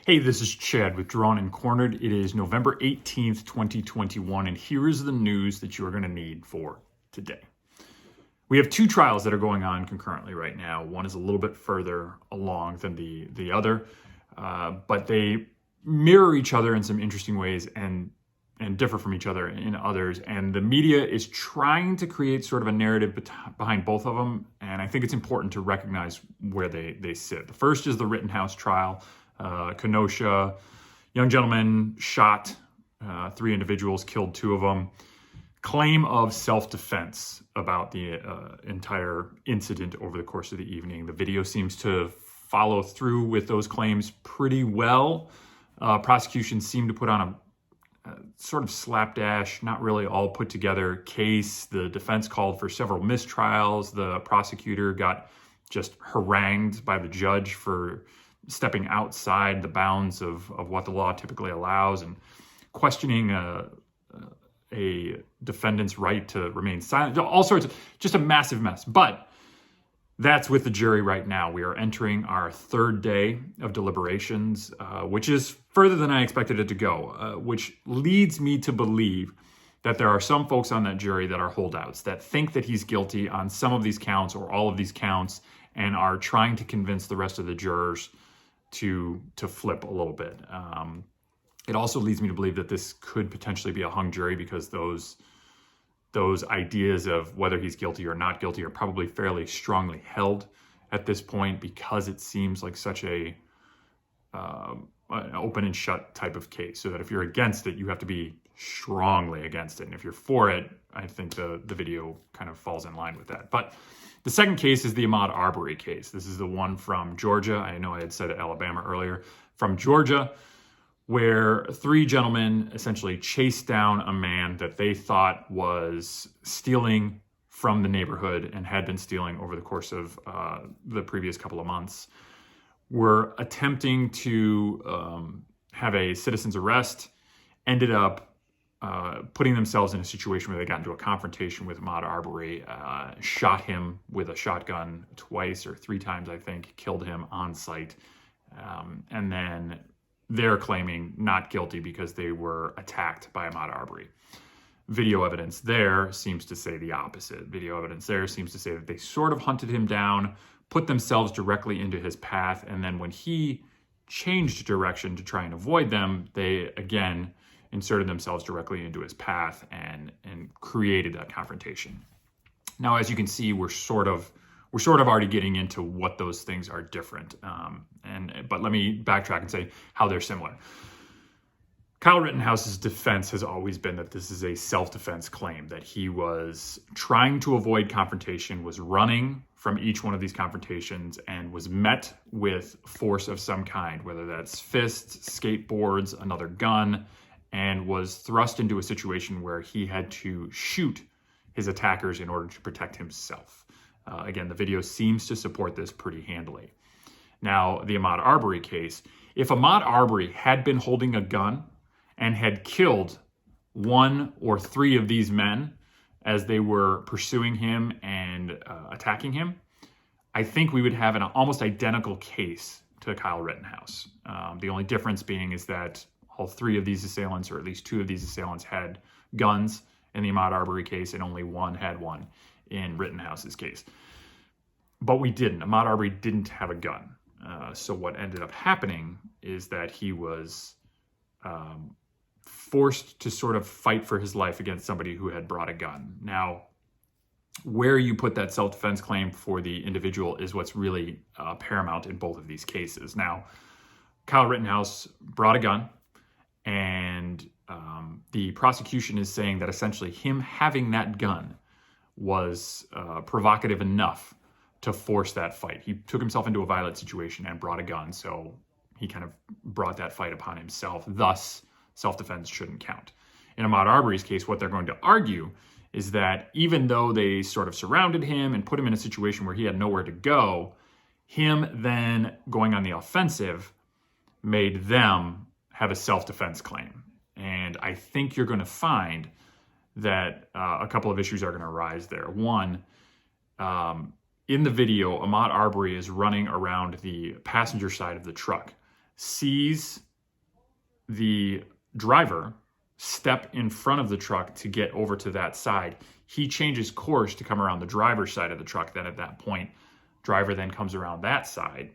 Hey, this is Chad with Drawn and Cornered. It is November 18th, 2021, and here is the news that you're going to need for today. We have two trials that are going on concurrently right now. One is a little bit further along than the other, but they mirror each other in some interesting ways and differ from each other in others. And the media is trying to create sort of a narrative behind both of them, and I think it's important to recognize where they sit. The first is the Rittenhouse trial. Kenosha, young gentleman shot 3 individuals, killed 2 of them. Claim of self-defense about the entire incident over the course of the evening. The video seems to follow through with those claims pretty well. Prosecution seemed to put on a sort of slapdash, not really all put together case. The defense called for several mistrials. The prosecutor got just harangued by the judge for stepping outside the bounds of what the law typically allows and questioning a defendant's right to remain silent. All sorts of, just a massive mess. But that's with the jury right now. We are entering our 3rd day of deliberations, which is further than I expected it to go, which leads me to believe that there are some folks on that jury that are holdouts, that think that he's guilty on some of these counts or all of these counts and are trying to convince the rest of the jurors to flip a little bit. It also leads me to believe that this could potentially be a hung jury because those ideas of whether he's guilty or not guilty are probably fairly strongly held at this point because it seems like such an open and shut type of case. So that if you're against it, you have to be strongly against it. And if you're for it, I think the video kind of falls in line with that. But the second case is the Ahmad Arbery case. This is the one from Georgia. I know I had said Alabama earlier. From Georgia, where 3 gentlemen essentially chased down a man that they thought was stealing from the neighborhood and had been stealing over the course of the previous couple of months. Were attempting to have a citizen's arrest, ended up putting themselves in a situation where they got into a confrontation with Ahmad Arbery, shot him with a shotgun twice or 3 times, I think, killed him on site. And then they're claiming not guilty because they were attacked by Ahmad Arbery. Video evidence there seems to say the opposite. Video evidence there seems to say that they sort of hunted him down, put themselves directly into his path, and then when he changed direction to try and avoid them, they again inserted themselves directly into his path and created that confrontation. Now, as you can see, we're sort of already getting into what those things are different. But let me backtrack and say how they're similar. Kyle Rittenhouse's defense has always been that this is a self-defense claim, that he was trying to avoid confrontation, was running from each one of these confrontations, and was met with force of some kind, whether that's fists, skateboards, another gun, and was thrust into a situation where he had to shoot his attackers in order to protect himself. Again, the video seems to support this pretty handily. Now, the Ahmad Arbery case, if Ahmad Arbery had been holding a gun and had killed 1 or 3 of these men as they were pursuing him and attacking him, I think we would have an almost identical case to Kyle Rittenhouse. The only difference being is that all 3 of these assailants, or at least 2 of these assailants, had guns in the Ahmad Arbery case, and only 1 had one in Rittenhouse's case. But we didn't. Ahmad Arbery didn't have a gun. So what ended up happening is that he was forced to sort of fight for his life against somebody who had brought a gun. Now, where you put that self-defense claim for the individual is what's really paramount in both of these cases. Now, Kyle Rittenhouse brought a gun, and the prosecution is saying that essentially him having that gun was provocative enough to force that fight. He took himself into a violent situation and brought a gun, so he kind of brought that fight upon himself. Thus, self-defense shouldn't count. In Ahmad Arbery's case, what they're going to argue is that even though they sort of surrounded him and put him in a situation where he had nowhere to go, him then going on the offensive made them have a self-defense claim. And I think you're going to find that a couple of issues are going to arise there. One, in the video, Ahmad Arbery is running around the passenger side of the truck. sees the driver step in front of the truck to get over to that side. He changes course to come around the driver's side of the truck. Then at that point, driver then comes around that side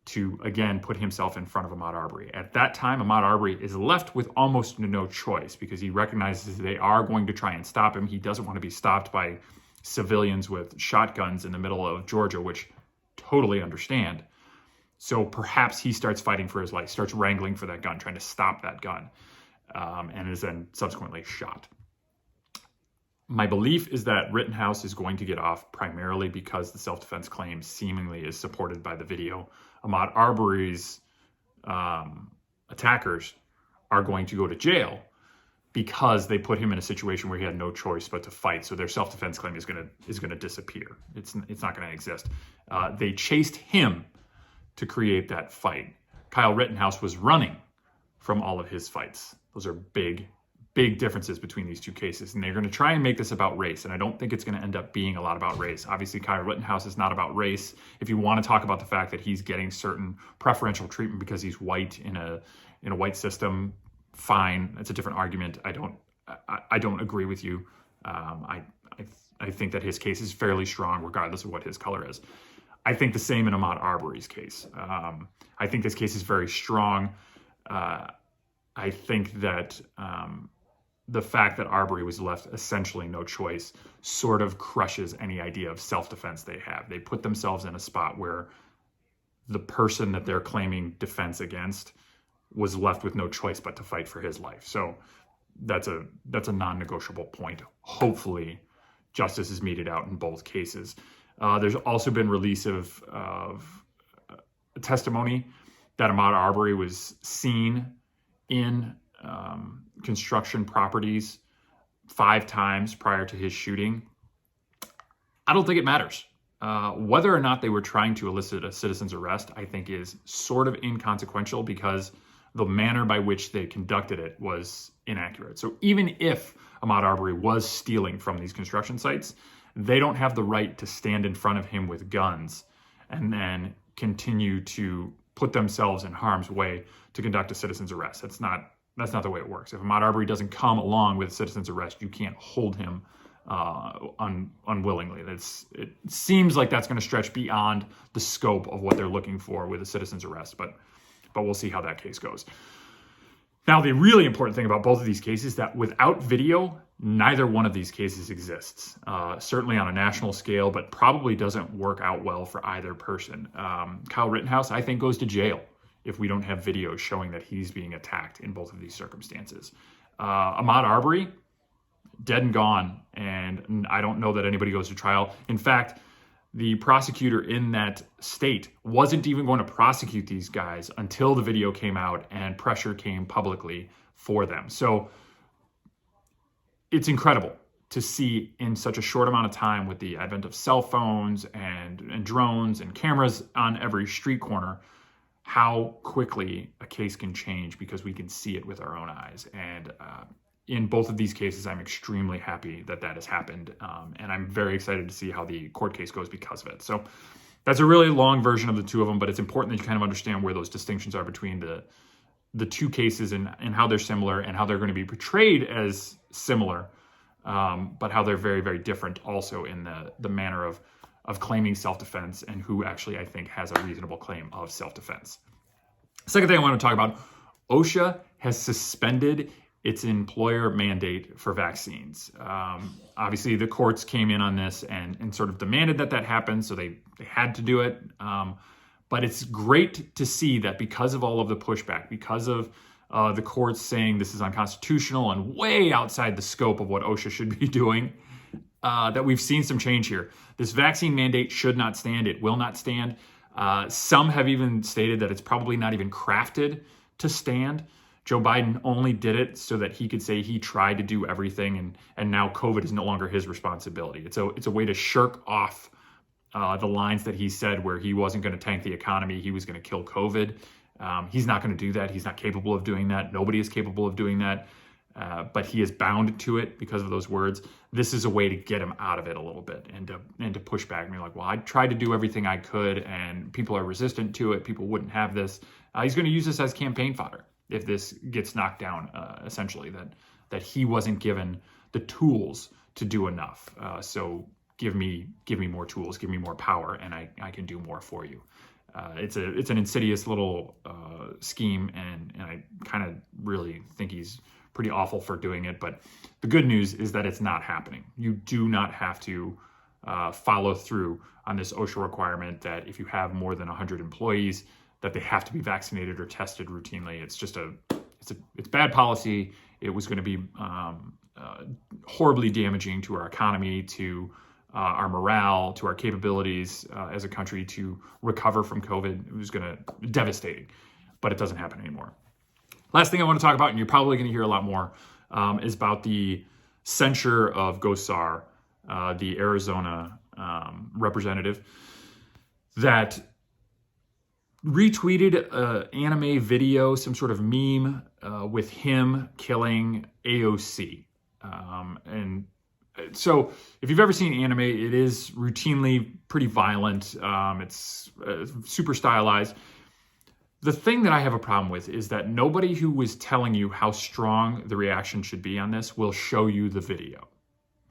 to, again, put himself in front of Ahmad Arbery. At that time, Ahmad Arbery is left with almost no choice because he recognizes they are going to try and stop him. He doesn't want to be stopped by civilians with shotguns in the middle of Georgia, which totally understand. So perhaps he starts fighting for his life, starts wrangling for that gun, trying to stop that gun, and is then subsequently shot. My belief is that Rittenhouse is going to get off primarily because the self-defense claim seemingly is supported by the video. Ahmad Arbery's attackers are going to go to jail because they put him in a situation where he had no choice but to fight. So their self-defense claim is going to disappear. It's not going to exist. They chased him to create that fight. Kyle Rittenhouse was running from all of his fights. Those are big differences between these two cases, and they're going to try and make this about race, and I don't think it's going to end up being a lot about race. Obviously, Kyle Rittenhouse is not about race. If you want to talk about the fact that he's getting certain preferential treatment because he's white in a white system, fine. That's a different argument. I don't agree with you. I think that his case is fairly strong regardless of what his color is. I think the same in Ahmad Arbery's case. I think this case is very strong. I think that the fact that Arbery was left essentially no choice sort of crushes any idea of self-defense they have. They put themselves in a spot where the person that they're claiming defense against was left with no choice but to fight for his life. So that's a non-negotiable point. Hopefully, justice is meted out in both cases. There's also been release of testimony that Ahmad Arbery was seen in construction properties 5 times prior to his shooting. I don't think it matters. Whether or not they were trying to elicit a citizen's arrest, I think is sort of inconsequential because the manner by which they conducted it was inaccurate. So even if Ahmad Arbery was stealing from these construction sites, they don't have the right to stand in front of him with guns and then continue to put themselves in harm's way to conduct a citizen's arrest. That's not the way it works. If Ahmad Arbery doesn't come along with a citizen's arrest, you can't hold him unwillingly. It seems like that's going to stretch beyond the scope of what they're looking for with a citizen's arrest, but we'll see how that case goes. Now, the really important thing about both of these cases is that without video, neither one of these cases exists, certainly on a national scale, but probably doesn't work out well for either person. Kyle Rittenhouse, I think, goes to jail if we don't have video showing that he's being attacked in both of these circumstances. Ahmad Arbery, dead and gone, and I don't know that anybody goes to trial. In fact, the prosecutor in that state wasn't even going to prosecute these guys until the video came out and pressure came publicly for them. So it's incredible to see in such a short amount of time, with the advent of cell phones and drones and cameras on every street corner, how quickly a case can change because we can see it with our own eyes. And in both of these cases, I'm extremely happy that that has happened. And I'm very excited to see how the court case goes because of it. So that's a really long version of the two of them, but it's important that you kind of understand where those distinctions are between the two cases and how they're similar and how they're going to be portrayed as similar, but how they're very, very different also in the manner of claiming self-defense and who actually, I think, has a reasonable claim of self-defense. Second thing I want to talk about, OSHA has suspended its employer mandate for vaccines. Obviously, the courts came in on this and sort of demanded that happen, so they had to do it. But it's great to see that because of all of the pushback, because of the courts saying this is unconstitutional and way outside the scope of what OSHA should be doing, that we've seen some change here. This vaccine mandate should not stand. It will not stand. Some have even stated that it's probably not even crafted to stand. Joe Biden only did it so that he could say he tried to do everything, and now COVID is no longer his responsibility. It's a way to shirk off the lines that he said where he wasn't going to tank the economy, he was going to kill COVID. He's not going to do that. He's not capable of doing that. Nobody is capable of doing that. but he is bound to it because of those words. This is a way to get him out of it a little bit and to push back and be like, well, I tried to do everything I could and people are resistant to it. People wouldn't have this. He's going to use this as campaign fodder if this gets knocked down, essentially, that he wasn't given the tools to do enough. So give me more tools, give me more power, and I can do more for you. It's an insidious little scheme, and I kind of really think he's pretty awful for doing it. But the good news is that it's not happening. You do not have to follow through on this OSHA requirement that if you have more than 100 employees, that they have to be vaccinated or tested routinely. It's just it's bad policy. It was going to be horribly damaging to our economy, to our morale, to our capabilities as a country to recover from COVID. It was devastating, but it doesn't happen anymore. Last thing I want to talk about, and you're probably going to hear a lot more, is about the censure of Gosar, the Arizona representative, that retweeted an anime video, some sort of meme with him killing AOC. And so if you've ever seen anime, it is routinely pretty violent. It's super stylized. The thing that I have a problem with is that nobody who was telling you how strong the reaction should be on this will show you the video,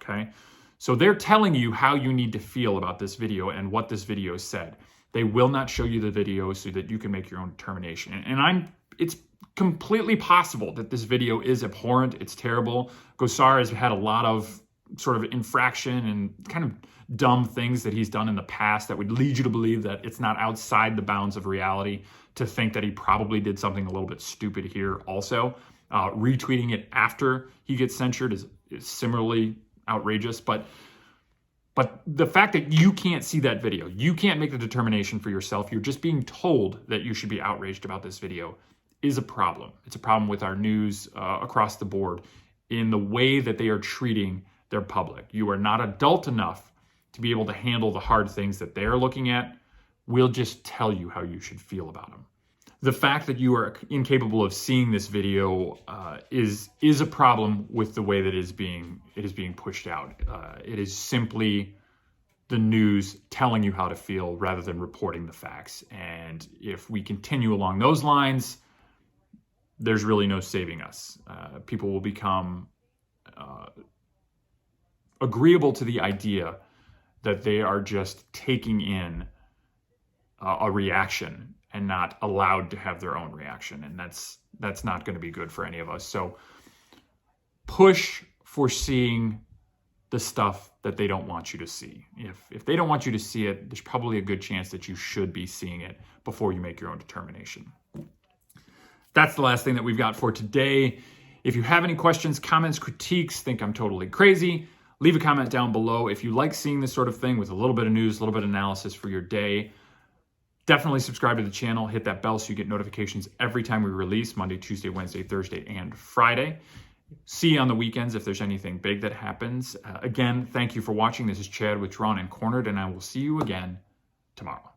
okay? So they're telling you how you need to feel about this video and what this video said. They will not show you the video so that you can make your own determination. And it's completely possible that this video is abhorrent, it's terrible. Gosar has had a lot of sort of infraction and kind of dumb things that he's done in the past that would lead you to believe that it's not outside the bounds of reality to think that he probably did something a little bit stupid here also. Retweeting it after he gets censured is similarly outrageous, but the fact that you can't see that video, you can't make the determination for yourself, you're just being told that you should be outraged about this video, is a problem. It's a problem with our news across the board in the way that they are treating their public. You are not adult enough to be able to handle the hard things that they're looking at. We'll just tell you how you should feel about them. The fact that you are incapable of seeing this video is a problem with the way that it is being pushed out. It is simply the news telling you how to feel rather than reporting the facts. And if we continue along those lines, there's really no saving us. People will become agreeable to the idea that they are just taking in a reaction and not allowed to have their own reaction. And that's not going to be good for any of us. So push for seeing the stuff that they don't want you to see. If they don't want you to see it, there's probably a good chance that you should be seeing it before you make your own determination. That's the last thing that we've got for today. If you have any questions, comments, critiques, think I'm totally crazy, leave a comment down below. If you like seeing this sort of thing with a little bit of news, a little bit of analysis for your day, definitely subscribe to the channel, hit that bell so you get notifications every time we release, Monday, Tuesday, Wednesday, Thursday, and Friday. See you on the weekends if there's anything big that happens. Again, thank you for watching. This is Chad with Drawn and Cornered, and I will see you again tomorrow.